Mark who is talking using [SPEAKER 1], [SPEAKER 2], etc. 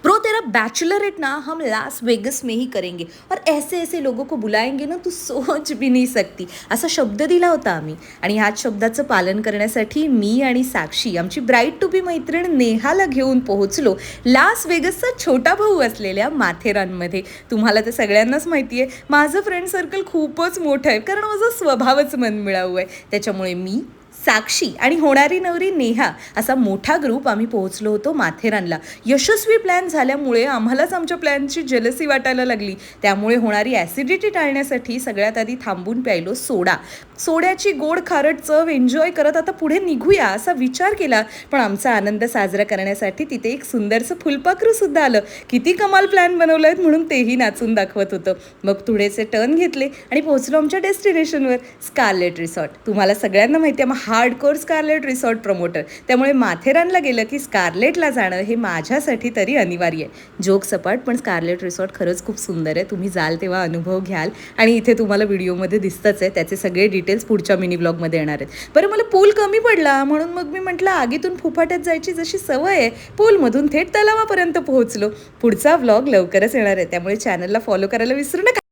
[SPEAKER 1] Bro तेरा Bachelorette ना हम Las Vegas में ही करेंगे और ऐसे ऐसे लोगों को बुलाएंगे ना तू सोच भी नहीं सकती असा शब्द दिला होता आम्ही. आणि ह्याच शब्दाचं पालन करण्यासाठी मी आणि साक्षी आमची ब्राईड टू बी मैत्रीण नेहाला घेऊन पोहोचलो लास वेगसचा छोटा भाऊ असलेल्या माथेरानमध्ये. तुम्हाला तर सगळ्यांनाच माहिती आहे माझं फ्रेंड सर्कल खूपच मोठं आहे कारण माझा स्वभावच मनमिळाऊ आहे. त्याच्यामुळे मी, साक्षी आणि होणारी नवरी नेहा असा मोठा ग्रुप आम्ही पोहोचलो होतो माथेरानला. यशस्वी प्लॅन झाल्यामुळे आम्हालाच आमच्या प्लॅनची जेलसी वाटायला लागली. त्यामुळे होणारी ॲसिडिटी टाळण्यासाठी सगळ्यात आधी थांबून प्यायलो सोडा. सोड्याची गोड खारट चव एन्जॉय करत आता पुढे निघूया असा विचार केला. पण आमचा आनंद साजरा करण्यासाठी तिथे एक सुंदरसं फुलपाखरूसुद्धा आलं. किती कमाल प्लॅन बनवलं आहेत म्हणून तेही नाचून दाखवत होतं. मग थोडेसे टर्न घेतले आणि पोहोचलो आमच्या डेस्टिनेशनवर, स्कारलेट रिसॉर्ट. तुम्हाला सगळ्यांना माहिती आहे हार्डकोर स्कारलेट रिसॉर्ट प्रमोटर, त्यामुळे माथेरानला गेलं की स्कारलेटला जाणं हे माझ्यासाठी तरी अनिवार्य आहे. जोक सपाट, पण स्कारलेट रिसॉर्ट खरंच खूप सुंदर आहे. तुम्ही जाल तेव्हा अनुभव घ्याल आणि इथे तुम्हाला व्हिडिओमध्ये दिसतंच आहे. त्याचे सगळे डिटेल्स पुढच्या मिनी ब्लॉगमध्ये येणार आहेत. बरं मला पूल कमी पडला म्हणून मग मी म्हटलं आगीतून फुफाट्यात जायची जशी सवय आहे पूलमधून थेट तलावापर्यंत पोहोचलो. पुढचा व्लॉग लवकरच येणार आहे त्यामुळे चॅनलला फॉलो करायला विसरू नका.